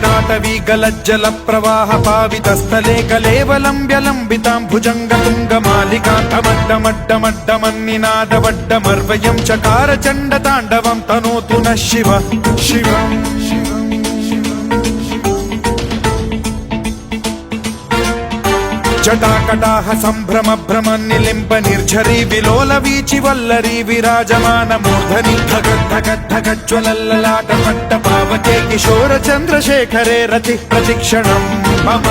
जडाटवी गलज्जल प्रवाह पावितस्थले कलेवलम्ब्यलम्बितां भुजङ्गतुङ्गमालिकान्तमड्डमड्डमड्डमन्निनादवड्डमर्वयं चकार चण्डताण्डवं तनोतु नः शिव शिवम् जटाकटाह सम्भ्रम भ्रम निलिम्ब निर्झरी विलोल वीचि वल्लरी विराजमान मूर्धनि धगद्धगद्धगज्ज्वलल्ललाट पट्ट पावके किशोर चन्द्रशेखरे रति प्रतिक्षणं मम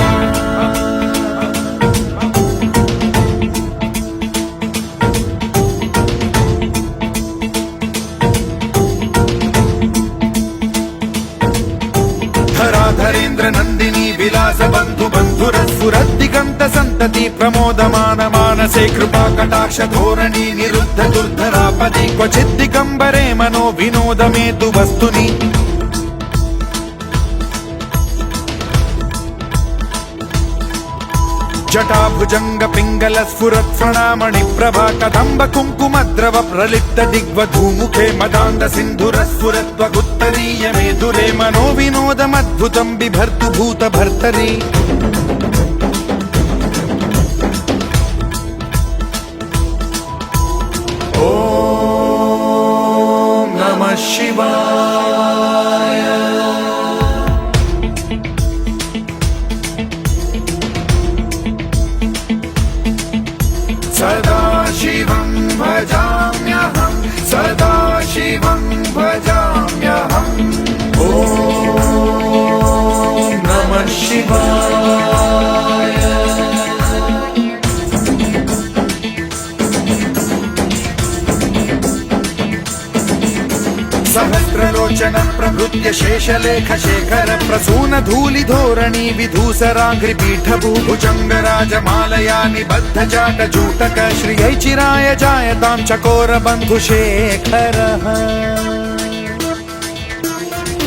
धराधरेन्द्र नन्दिनी विलास बन्धु बन्धुरस्फुरद्दिगन्त सन्तति प्रमोदमान मानसे कृपा कटाक्ष धोरणी निरुद्ध दुर्धरापदि क्वचिद्दिगम्बरे मनो विनोदमेतु वस्तुनि जटाभुजंग पिंगल स्फुरत् प्रणामणि प्रभा कदम्ब कुङ्कुमद्रव प्रलिप्त दिग्वधूमुखे मदान्द सिन्धुर स्फुरत्वगुत्तरीय मेधुरे मनो विनोदमद्भुतं बिभर्तु भूत भर्तरि ॐ नमः शिवाय सदा शिवं भजाम्यहं सदा शिवं भजाम्यहम् ॐ नमः शिवाय सहस्रलोचन प्रभृत्य शेषलेख शेखर प्रसून धूलि धोरणी विधूसराघ्रि पीठभूभुजंग राजमालया निबद्ध जाट जूटक श्रियै चिराय जायतां चकोर बन्धु शेखरः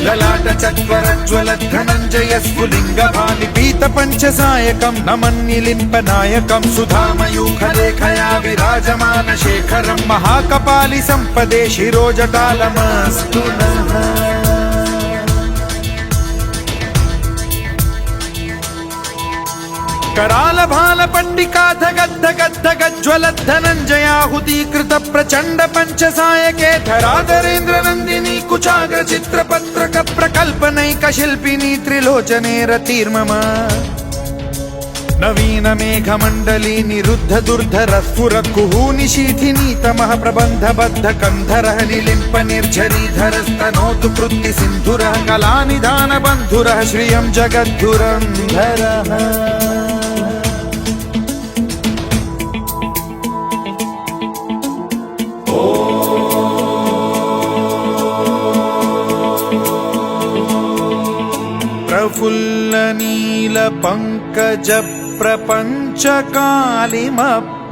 ललाट चत्वरज्वल धनञ्जय स्फुलिंग भानि पीत पंचसायकं नमन्निलिम्प नायकं सुधामयूखलेखया विराजमान शेखरं महाकपालि संपदे शिरोजटालमस्तु नः कराल भाल पंडिका धगद्धगद्धगज्ज्वलत् धनञ्जयाहुतीकृत प्रचण्ड पंचसायके धराधरेन्द्र नन्दिनी कुचाग्र चित्रपत्रक प्रकल्पनैक शिल्पिनी त्रिलोचने रतिर्मम नवीन मेघमण्डली निरुद्ध दुर्धर स्फुर कुहूनि शीथिनी तमः प्रबन्ध बद्ध कन्धरः निलिम्प निर्झरीधर स्तनोतु कृत्ति सिन्धुरः कलानिधान बन्धुरः श्रियं जगद्धुरन्धरः प्रफुल्ल नील पंकज प्रपंच कालिम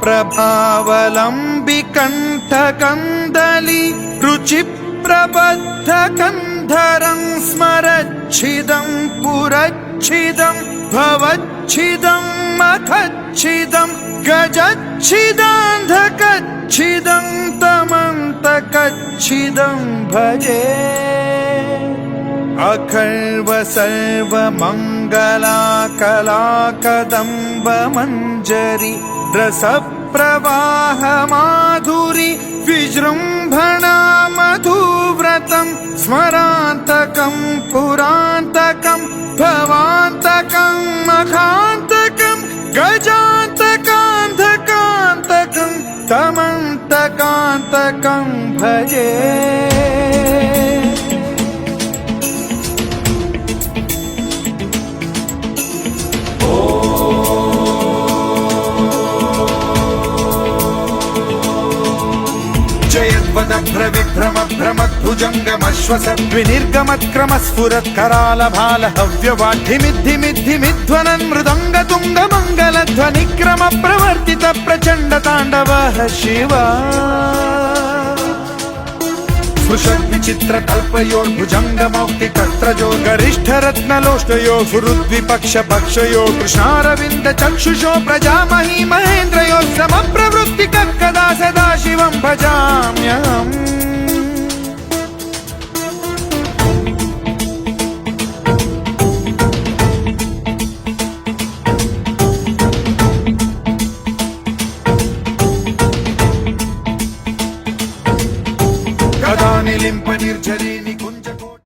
प्रभावलंबि कंठ कंदली रुचि प्रबद्ध कंधरं स्मरच्छिदं पुरच्छिदं भवच्छिदं मखच्छिदं गजच्छिदान्धकच्छिदं तमन्तकच्छिदं भजे अखर्व सर्व मंगला कला कदम्ब मंजरी रस प्रवाह माधुरी विजृंभणा मधुव्रतं स्मरान्तकं पुरान्तकं भवान्तकं मखान्तकं गजान्तकान्धकान्तकं तमन्तकान्तकं भजे विभ्रम भ्रमद्भुजङ्गमश्वसद्विनिर्गमत्क्रम स्फुरत् कराल भाल हव्यवाढ्धिमिद्धिमिद्धिमिध्वनन् मृदङ्ग तुङ्ग मङ्गलध्वनिक्रम प्रवर्तित प्रचण्ड ताण्डवः शिवा स्पृशद्विचित्र कल्पयोर्भुजङ्गमौक्ति कत्रजो गरिष्ठ रत्नलोष्टयो फुरुद्विपक्ष पक्षयो कृष्णारविन्द चक्षुषो प्रजामही महेन्द्रयो समप्रवृत्तिकः कदा सदा शिवं भजामि